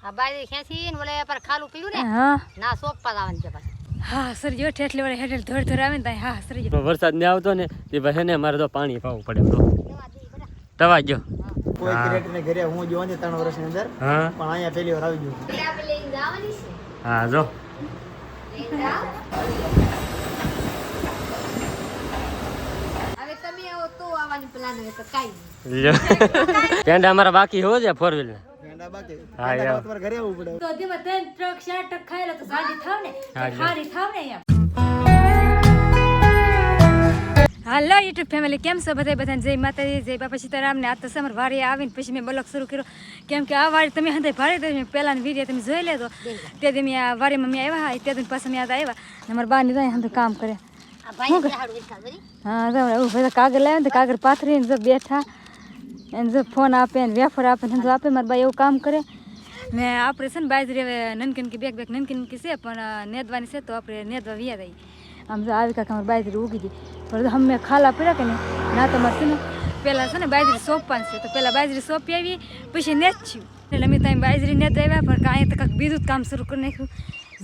આ બાજરી ખેંચી ને ઓલે પર ખાલું પીયું ને હા ના સોપવા જવાનું છે પાછું. હા સર જો ઠેઠલે વડે હેઠળ ધોર ધોર આવે ને ત્યાં હા સર જો વરસાદ ને આવતો ને તે ભાઈ ને મારે તો પાણી પાવું પડે તો તવા ગયો કોઈ ક્રિકેટર ને ઘરે હું જોવાની 3 વર્ષની અંદર હા પણ અહીંયા પહેલી વાર આવી ગયો. આપણે લઈને જવાની છે. હા જો લઈને જાઓ. હવે તમે આવો તો આવવાની પ્લાન હવે તો કાઈ નહીં. પેંડા અમારા બાકી હોય છે 4 વ્હીલર ગાંડા બાકી હા, યાર. ગાંડા તમારે ઘરે આવવું પડે. તો દીમાં 3 ટ્રક 4 ટ્રક ખાયલા તો ગાડી થાવ ને હા, ખારી થાવ ને એમ હાલો યુટ્યુબ ફેમિલી કેમ છો બધાને જય માતાજી જય બાપા સીતારામ ને આ તો સમર વારી આવીને પછી મેં બ્લોગ શરૂ કર્યો કેમ કે આ વારી તમે હંધાઈ ભારે તમે પહેલાની વિડીયો તમે જોઈ લેજો તે દી મેં આ વારીમાં મેં આવ્યા તે દી પાછા મેં આવ્યા ને મારા બા ની ત્યાં હંધું કામ કરે આ ભાઈ ને હાડું વિચાર કરી. હા તો એવું બધા કાગળ લાવ્યા ને તો કાગળ પાથરીને જો બેઠા એને જો ફોન આપે ને વેફર આપે ને હંધું આપે મારા બા એવું કામ કરે ને આપણે છે ને બાજરી હવે નનકી બેગ નનકી છે પણ નેદવાની છે તો આપણે નેદવા વ્યા દઈએ આમ જો આવી કાંક અમારી બાજરી ઉગી ગઈ પણ અમે ખાલા પડ્યા કે નહીં ના તમારે છે ને પહેલાં છે ને બાજરી સોંપવાની છે તો પહેલાં બાજરી સોંપી આવી પછી નેચ્યું એટલે અમે ત્યાં બાજરી નેત આવ્યા પણ કાંઈ તો કાંઈક બીજું જ કામ શરૂ કરી નાખ્યું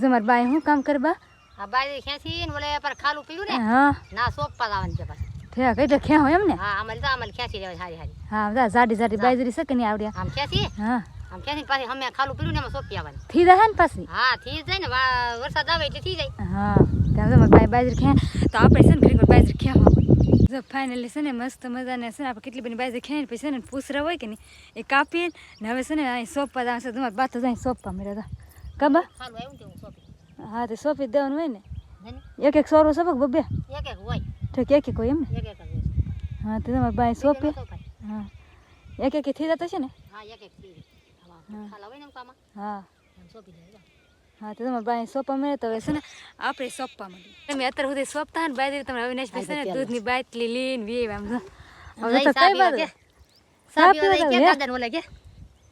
જો મારા બાએ શું કામ કરે બા આ બાજરી ખેંચી ને ઓલે પર ખાલું પીયું ને હા ના સોપવા જવાનું છે પાછું. થયા કઈ તો ખ્યા હોય એમ ને હા આમલ ખેંચી લેવા સારી સારી. હા બધા જાડી જાડી બાજરી છે કે નહીં આવડ્યા આમ ખેંચી હા આમ ખેંચી પાછી અમે ખાલું પીયું ને એમાં સોંપી આવવાની. થઈ જાય ને પાછી હા થઈ જાય ને વરસાદ આવે એટલે થઈ જાય. હા ત્યાં તો મારી બાજરી ખ્યા તો આપણે છે ને ઘડીક વાર બાજરી ખ્યા જો ફાઇનલી છે ને મસ્ત મજાને છે ને આપણે કેટલી બધી બાજરી ખાઈને પછી છે ને પૂછરા હોય કે નહીં એ કાપીએ ને હવે છે ને અહીં સોંપવા જવાનું છે તમારે બાતો જાય સોંપવા મળ્યા હતા કબા ખાલું આવ્યું ને તે હું સોંપી. હા તો સોંપી જ દેવાનું હોય ને હેને? એક સોરું સપક બબે એક એક હોય ઠીક એક કોઈ એમ ને એક એક જ હોય. હા તો તમારે બાય સોંપે બીજામાં સોંપાય. હા એક થઈ જતો છે ને હા એક એક થઈ જાય. હા. ખાલા હોય ને આમાં હા એમ સોંપી જાય. હા તો તમારે બાય સોંપવા મળે તો હવે છે ને આપણે સોંપવા મળીએ તમે અત્યારે સુધી સોંપતા ને બાય તમે અવિનાશ ભાઈ છે ને દૂધની બાટલી લઈને વી આમ જો હવે તો કઈ બાજુ સા પીવા કે જાવ દાદા ઓલે કે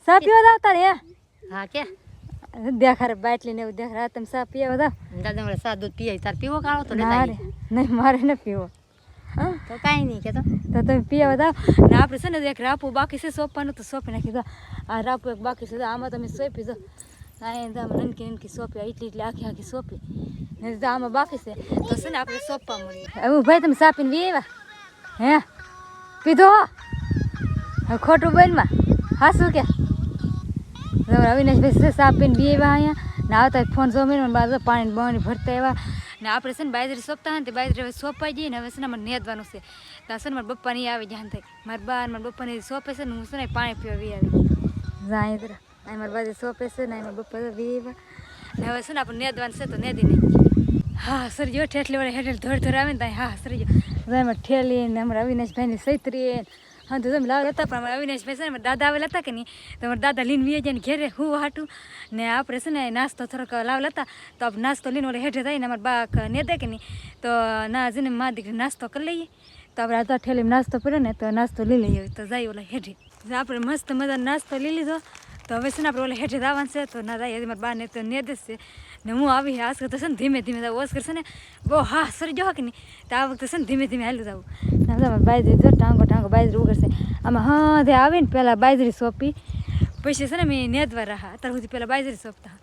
સા પીવા જાવ તારે હા કે દેખારે બાટલી ને એવું દેખારે તમે સા પીવા જાવ દાદા ઓલે સા દૂધ પીએ તાર પીવો કાળો તો લેતા ના રે નહીં મારે ન પીવો તો કાઈ નહીં કે તો તો તમે પીવા જાવ ને આપણે છે ને એક રાપુ બાકી છે સોંપવાનું તો સોંપી નાખી દો આ રાપુ એક બાકી છે આમાં તમે સોંપી દો નનકી નનકી સોંપી એટલી આખી આખી સોંપી ને આમાં બાકી છે તો છે ને આપણે સોંપવા મળીએ એવું ભાઈ તમે સાપીને વી આવ્યા હે પીધો હવે ખોટું બોલમાં હા શું કે અવિનાશભાઈ છે સાપીને વી આવ્યા અહીંયા ને આવતા ફોન જોમીને બાદ પાણી બાણી ભરતા આવ્યા ને આપણે છે ને બાજરી સોંપતા હોય ને તે બાજરી હવે સોંપાઈ જઈએ ને હવે છે ને અમારે નેદવાનું છે ત્યાં છે ને મારા પપ્પા નહીં આવી ધ્યાન થાય મારા બા મારા પપ્પાને સોંપે છે ને હું છે ને પાણી પીવા વી આવી જાય જરા અહીં મારી બાજુ સોંપે છે ને મારા પપ્પા વી આવ્યા ને હવે છે ને આપણે નેદવાનું છે તો નેદી નહીં હા સર જો ઠેઠલી વડે હેઠળ ધોર ધોર આવે ને ત્યાં હા સર જો એમાં ઠેલી ને અમારા અવિનાશભાઈની સૈત્રી હા તો તમે લાવેલા હતા પણ અમારા અવિનાશભાઈ છે ને મારા દાદા આવેલા હતા કે નહીં તો મારા દાદા લીન વી જાય ને ઘેરે હું હાટું ને આપણે છે ને નાસ્તો થોડોક લાવેલા હતા તો આપણે નાસ્તો લઈને ઓલે હેઠે થાય ને અમારા બા ને દે કે નહીં તો ના જઈને મા દીકરી નાસ્તો કરી લઈએ તો આપણે આ ઠેલીમાં નાસ્તો પડ્યો ને તો નાસ્તો લઈ લઈએ તો જાય ઓલા હેઠે આપણે મસ્ત મજાનો નાસ્તો લઈ લીધો તો હવે છે ને આપણે ઓલે હેઠે આવવાનું છે તો ના જાય મારા બાને તો ને દેશે ને હું આવી આજ કરતો છે ને ધીમે ધીમે ઓસ કરશે ને બહુ હા સરી જો કે નહીં તો આ વખતે છે ને ધીમે ધીમે હાલું જવું બાજરી જો ટાંગો બાજરી ઉગરશે આમાં હા તે આવીને પહેલાં બાજરી સોંપી પછી છે ને મેં નેદવા રહ્યા અત્યાર સુધી પહેલાં બાજરી સોંપતા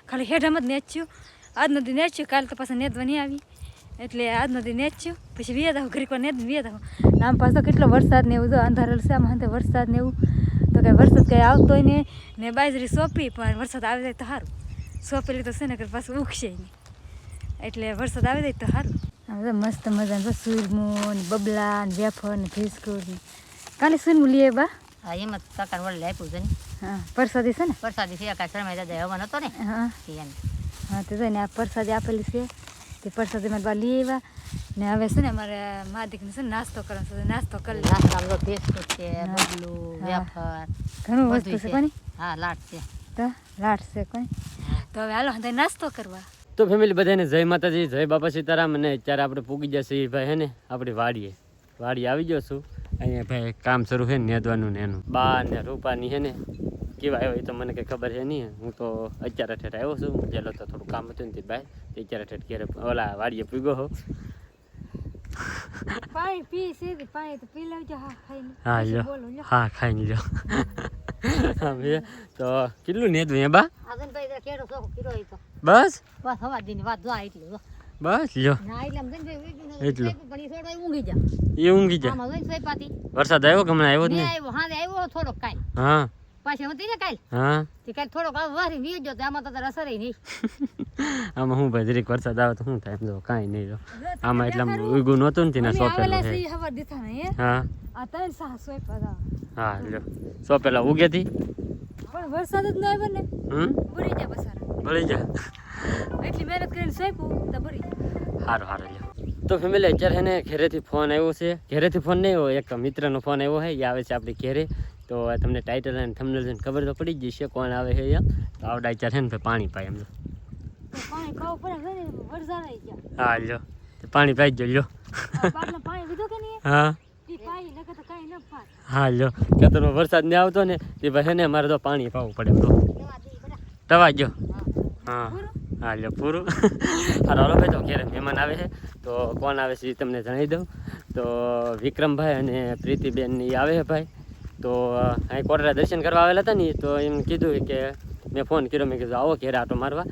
ખાલી હેઠામાં જ નેચ્યું આજ નથી નેચ્યું કાલે તો પાછા નેદવા નહીં આવી એટલે આજ નથી નેચ્યું પછી વ્યાદ આવું ઘડીક નેદ વ્યાદ આવું આમ પાછો કેટલો વરસાદ ને એવું જો અંધારેલ છે આમાં અંતે વરસાદ ને એવું તો કંઈ વરસાદ કંઈ આવતોય નહીં ને બાજરી સોંપી પણ વરસાદ આવી જાય તો સારું સોંપેલી તો છે ને કે પાછું ઉગશે નહીં એટલે વરસાદ આવી જાય તો સારું આમ મસ્ત મજાનું સૂરમું ને બબલા ને વેફર ને બિસ્કુટ ને કાલે સૂરમું લઈએ બા હા એમ જ સરકાર વડે આપ્યું છે ને હા પરસાદી છે ને વરસાદી છે કાંઈ શરમાઈ દાદા હવન હતો ને હા એમ હા તો જોઈને આ પરસાદી આપેલી છે તે પરસાદી મારે બા લઈ આવ્યા ને હવે છે ને અમારે મા દીકરીને છે ને નાસ્તો કરવાનો છે નાસ્તો કરી લે નાસ્તામાં તો બિસ્કુટ છે બબલું વેફર ઘણું વસ્તુ છે કોની હા લાટ છે તો લાટ છે કોની તો હવે હાલો હવે નાસ્તો કરવા તો ફેમિલી બધાને જય માતાજી જય બાપા સીતારામ અને અત્યારે આપણે પૂગી જશે ભાઈ હે ને આપણી વાડીએ આવી ગયો છું અહીંયા ભાઈ કામ શરૂ છે ને નેદવાનું ને એનું બા ને રૂપાની છે ને કેવા આવ્યો એ તો મને કંઈ ખબર છે નહીં હું તો અત્યારે ઠેઠ આવ્યો છું હું ગયેલો તો થોડું કામ હતું ને તે ભાઈ તે અત્યારે ઠેઠ ઘેરે ઓલા વાડીએ પૂગ્યો હો પાણી પી સીધી પાણી તો પી લેજો હા ખાઈને હા લ્યો બોલો લ્યો હા ખાઈ લ્યો હા ભાઈ તો કેટલું નેદું હે બા ભાઈ કેડો શોખ કીધો એ તો બસ બસ હવા દીની વાત જો આ એટલું જો બસ લ્યો ના એટલે આમ જઈને એટલું. પણ ઈ થોડો ઊંઘી જા એ ઊંઘી જાય આમાં જોઈને સોયપાતી વરસાદ આવ્યો કે હમણાં આવ્યો જ મેં નહીં આવ્યો હાલે આવ્યો થોડો કાલ હા પાછી હતી ને કાલ હા તે કાલ થોડોક વારી વી ગયો તો આમાં તો તારે અસર નહીં આમાં શું ભાઈ જરીક વરસાદ આવે તો શું થાય એમ જો કાંઈ નહીં જો આમાં એટલે આમ ઉગું નહોતું ને તેના સોંપેલું છે હવા દીધા ને હે હા આ ત્રણ સોય પદા હા લ્યો સોંપેલા ઉગેતી પણ વરસાદ જ ન આવ્યો ને બરી જા બસારા બળી જા એટલી મહેનત કરીને સોયપું તો બરી સારું સારું લ્યો તો ફેમિલી અત્યારે એને ઘરેથી ફોન આવ્યો છે ઘરેથી ફોન નહીં આવ્યો એક મિત્રનો ફોન આવ્યો છે એ આવે છે આપણી ઘેરે તો તમને ટાઇટલ અને થંબનેલ જોઈને ખબર તો પડી જ જશે કોણ આવે છે અહીંયા તો આવડા અત્યારે છે ને પાણી પાય એમ પાણી ખાવું પડે ને વરસાદ આવી ગયા હા લ્યો તો પાણી પાઈ જ લ્યો બાટલા પાણી લીધું કે નહીં હા ઈ પાઈ નકર તો કાઈ ન પાય હા લ્યો ખેતરમાં વરસાદ નહીં આવતો ને તે ભાઈ છે ને મારે તો પાણી પાવું પડે એમ તો તવા ગયો હા હા લ્યો પૂરું હાલો હાલો ભાઈ તો ઘેરે મહેમાન આવે છે તો કોણ આવે છે એ તમને જણાવી દઉં તો વિક્રમભાઈ અને પ્રીતિબેન એ આવે છે ભાઈ તો અહીં કોટરા દર્શન કરવા આવેલા હતા ને તો એમ કીધું કે મેં ફોન કર્યો મેં કીધું આવો ઘેરે આટો મારવા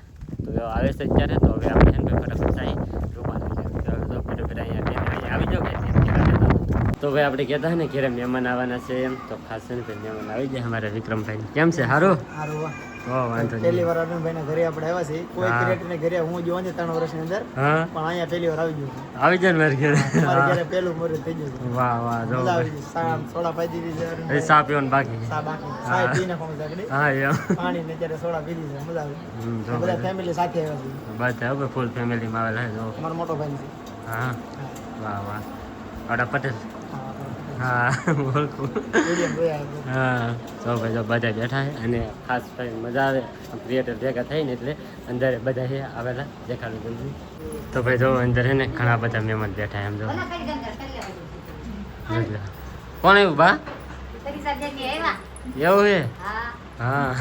તો આવે છે અત્યારે તો હવે આપણે છે ને ફટાફટ જાય રૂપાલ અહીંયા આવી જાઓ તો ભાઈ આપણે કહેતા ને ઘેરે મહેમાન આવવાના છે એમ તો ખાસ છે ને ભાઈ મહેમાન આવી જાય અમારા વિક્રમભાઈ કેમ છે સારું સારું વાહ. વાંધો નહીં પહેલી વાર અરુણભાઈ ના ઘરે આપણે આવ્યા છીએ કોઈ ક્રિએટર ને ઘરે હું જોવા 3 વર્ષની અંદર હા પણ અહીંયા પહેલી વાર આવી ગયું આવી જાય ને મારે ઘેરે મારા ઘરે પહેલું મુહૂર્ત થઈ ગયું છે. વાહ વાહ જો મજા આવી ગઈ સા સોડા પાઈ દીધી છે એ અરુણભાઈ. સા પીવાનું બાકી છે સા બાકી સા પી નાખવાનું છે આગળ. હા એમ પાણી ને ત્યારે સોડા પી દીધી છે મજા આવી જો બધા ફેમિલી સાથે આવ્યા છે બધા હવે ફૂલ ફેમિલીમાં આવેલા છે જો અમારો મોટો ભાઈ છે હા વાહ વાહ વાડા પટેલ હા હા ઓળખું વિડીયો જોયા આપણે. હા તો ભાઈ જો બધા બેઠા છે અને ખાસ ભાઈ મજા આવે ક્રિએટર ભેગા થઈને એટલે અંદર બધા છે આવેલા દેખાડું જલ્દી તો ભાઈ જો અંદર છે ને ઘણા બધા મહેમાન બેઠા એમ જો એટલે. કોણ આવ્યું બા એવું છે હા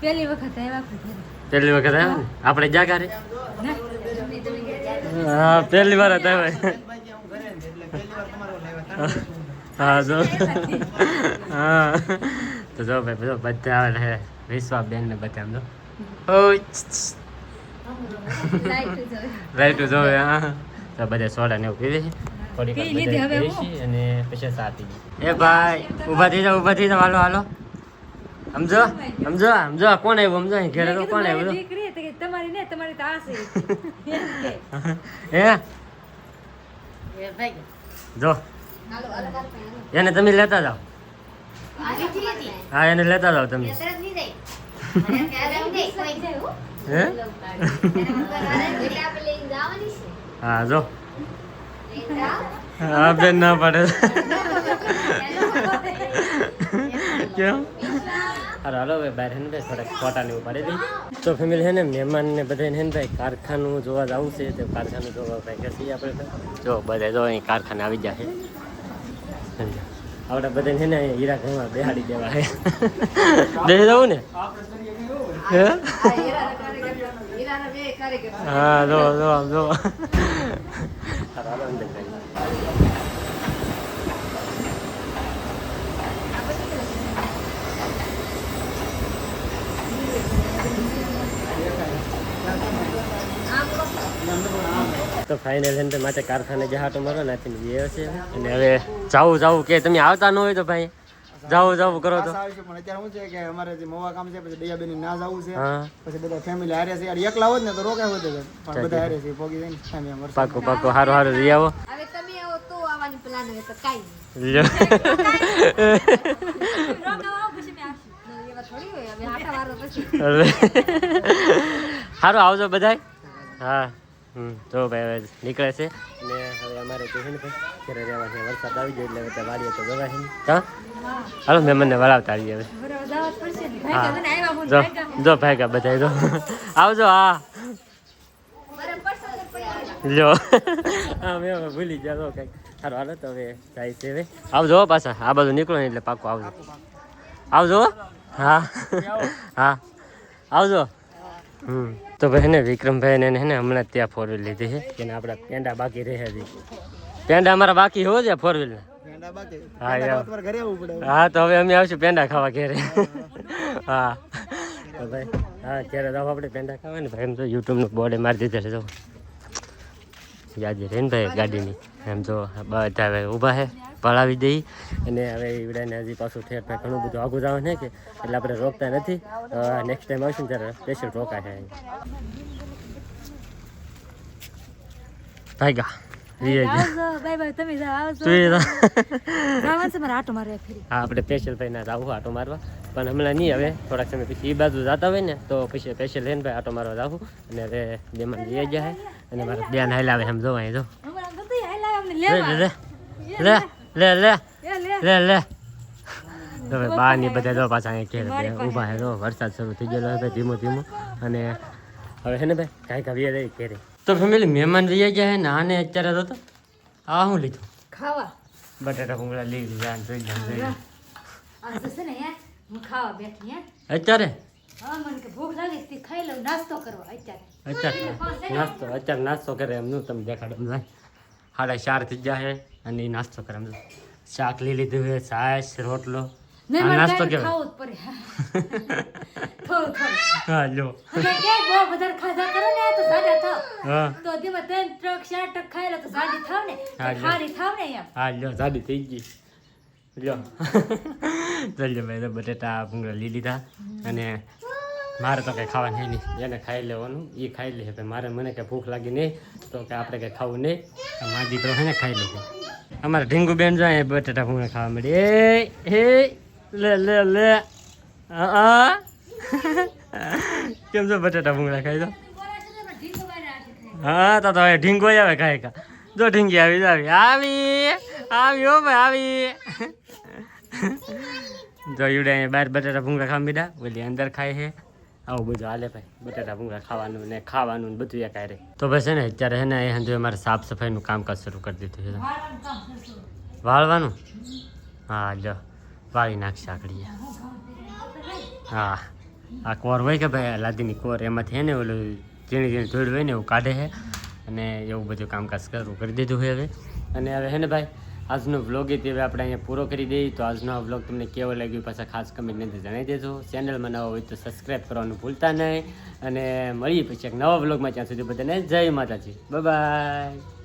પહેલી વખત આવ્યા આપણે ઘરે. પહેલી વખત આવ્યા ને આપણે જ્યાં કારે હા પહેલી વાર જ આવ્યા ભાઈ કે હું ઘરે ને એટલે પહેલી વાર તમારો લાવ્યા હા જો હા તો જો ભાઈ જો બધા આવેલા છે વિશ્વાબેન ને બધા આમ જો રાઈટ જોવે હા તો બધા સોડા ને એવું પીવે છે થોડીક વાર બધા બેસી અને પછી ચા પી એ ભાઈ ઊભા થઈ જાઓ હાલો હાલો સમજો સમજો સમજો કોણ આવ્યું સમજો અહીં ઘેરે તો કોણ આવ્યું દીકરી તો કે તમારી ને તમારી તો આ છે એમ કે. હે જો એને તમે લેતા જાઓ હા એને લેતા જાઓ તમે હે હા જો હા બેન ના પડે કેમ હાલો હાલો ભાઈ બહાર હે ને ભાઈ થોડાક ફોટા ને ઉપાડી દઈ તો ફેમિલી છે ને મહેમાન ને બધા હે ને ભાઈ કારખાનું જોવા જવું છે તો કારખાનું જોવા ભાઈ કહેશે આપણે જો બધા જો અહીં કારખાને આવી જાય આપણે બધા છે ને હીરા ઘરમાં બેહાડી દેવા છે બેસી જવું ને હે હા જો જો જો હાલો અંદર જઈએ. તો ફાઇનલ છે માથે કારખાને જહાટો મારો નાખીને જે છે અને હવે જાવું કે તમે આવતા ન હોય તો ભાઈ જાવું કરો તો પાછા આવીશું પણ અત્યારે શું છે કે અમારે જે મોવા કામ છે પછી દયાબેન ના જવું છે હા પછી બધા ફેમિલી હારે છે યાર એકલા હોત ને તો રોકાય હોત જ. પણ બધા હારે છે પોગી જાય ને સામે આમ વરસાદ. પાકો હારું જઈ આવો હવે તમે આવો તો આવવાની પ્લાન હોય તો કાઈ લ્યો. રોકાવા પછી મેં આવશું. એવા થોડી હોય હવે આટા વારો પછી સારું આવજો બધાય હા તો ભાઈ હવે નીકળે છે ને હવે અમારે જે છે ને ભાઈ ઘરે રહેવા છે વરસાદ આવી જાય એટલે બધા વાડીએ તો જવા છે ને હા હાલો મહેમાનને વળાવતા આવીએ હવે બરાબર દાવત પડશે ને હા. ભાઈ કદને આવ્યા હું જો જો ભાઈ બધા જો આવજો હા લ્યો હા મેં હવે ભૂલી ગયા તો કંઈક સારું હાલો તો હવે જાય છે હવે આવજો હો પાછા આ બાજુ નીકળો ને એટલે પાકું આવજો હા હા આવજો તો ભાઈ ને વિક્રમભાઈ ને હમણાં ત્યાં 4 વ્હીલ લીધી છે કે આપણા પેંડા બાકી રહે છે પેંડા અમારા બાકી હોય છે 4 વ્હીલ પેંડા બાકી હા, પેંડા યાર. ખાવા તમારે ઘરે આવવું પડે હા તો હવે અમે આવશું પેંડા ખાવા ઘેરે હા તો ભાઈ હા ઘેરે જાવ આપણે પેંડા ખાવા ને ભાઈ એમ તો યુટ્યુબનું બોર્ડે મારી દીધેલું જો યાદી રહે ને ભાઈ ગાડીની એમ જો બધા હવે ઊભા છે પડાવી દઈ અને હવે ઈવડાને હજી પાછું ઠેર ઠેર ઘણું બધું આગું જવાનું છે કે એટલે આપણે રોકતા નથી નેક્સ્ટ ટાઈમ આવશું ને ત્યારે સ્પેશિયલ રોકા છે ભાઈ ગા બાય બાય તમે જાઓ આવજો તું જવાનું છે મારે આટો મારે ફરી હા આપણે સ્પેશિયલ ભાઈ ના આવું આટો મારવા પણ હમણાં નહીં હવે થોડાક સમય પછી એ બાજુ જતા હોય ને તો પછી સ્પેશિયલ લઈને ભાઈ આટો મારવા જાવું અને હવે બેમાં જઈ ગયા છે અને મારા બેન હાલ આવે એમ જો અહીં જો હમણાં તો તઈ હાલા અમને લે લેવા લે લે લે લે લે લે લે તો હવે બહાર ની બધા જો પાછા અહીંયા ઘેર ઊભા છે જો વરસાદ શરૂ થઈ ગયેલો છે ધીમો ધીમો અને હવે છે ને ભાઈ કાંઈ કાવ્યા રહી ઘેરે તો ફેમિલી મહેમાન રહી ગયા છે ને આને અત્યારે તો આ શું લીધું ખાવા બટાટા ભૂંગળા લઈ લીધા જોઈ જાય આ તો છે ને હે હું ખાવા બેઠી હે અત્યારે હા મને કે ભૂખ લાગી છે ખાઈ લઉં નાસ્તો કરવા અત્યારે અત્યારે નાસ્તો કરે એમનું તમે દેખાડો એમ ભાઈ 4:30 થઈ ગયા છે અને એ નાસ્તો કરે એમ શાક લઈ લીધું છે છાશ રોટલો નહીં આ મને નાસ્તો કાંઈ કેવો ખાવું જ પડે થોડું હા લો તમે કે બહુ વધારે ખાધા કરો ને તો સાજા થાવ હા તો ધીમે 3 ટ્રક 4 ટ્રક ખાઈ લો તો સાડી થાવ ને હા, લ્યો. ખારી થાવ ને એમ હા લ્યો સાદી થઈ ગઈ લ્યો ચાલ્યો ભાઈ તો બટેટા ભૂંગળા લઈ લીધા અને મારે તો કંઈ ખાવાનું છે નહીં એને ખાઈ લેવાનું એ ખાઈ લે ભાઈ મારે મને કંઈ ભૂખ લાગી નહીં તો કે આપણે કંઈ ખાવું નહીં મારા દીકરો છે ને ખાઈ લેશે અમારા ઢીંગુ બેન જો અહીંયા બટેટા ભૂંગળા ખાવા મળી એ લે લે લે હા કેમ છો બટેટા ભૂંગળા ખાઈ દો હા તો હવે ઢીંગો આવે ખાય કા જો ઢીંગી આવી આવી આવી હો ભાઈ આવી જો ઈવડે અહીંયા બહાર બટાટા ભૂંગળા ખાવા મીડા ઓલી અંદર ખાય છે આવું બધું હાલે ભાઈ બટાટા ભૂંગળા ખાવાનું ને ખાવાનું ને બધું એક હારે તો બસ છે ને અત્યારે છે ને એ હંધુ અમારે સાફ સફાઈનું કામકાજ શરૂ કરી દીધું છે વાળવાનું હા લો વાળી નાખશે આકડી હા આ કોર હોય કે ભાઈ લાદીની કોર એમાંથી છે ને ઓલું ઝીણી ઝીણી ધૂળ હોય ને એવું કાઢે છે અને એવું બધું કામકાજ શરૂ કરી દીધું છે હવે અને હવે છે ને ભાઈ આજનો વ્લોગ એ હવે આપણે અહીંયા પૂરો કરી દઈએ તો આજનો આ વ્લોગ તમને કેવો લાગ્યો પાછા ખાસ કમેન્ટની અંદર જણાવી દેજો ચેનલમાં નવા હોય તો સબસ્ક્રાઈબ કરવાનું ભૂલતા નહીં અને મળીએ પછી એક નવા વ્લોગમાં ત્યાં સુધી બધાને જય માતાજી બાય બાય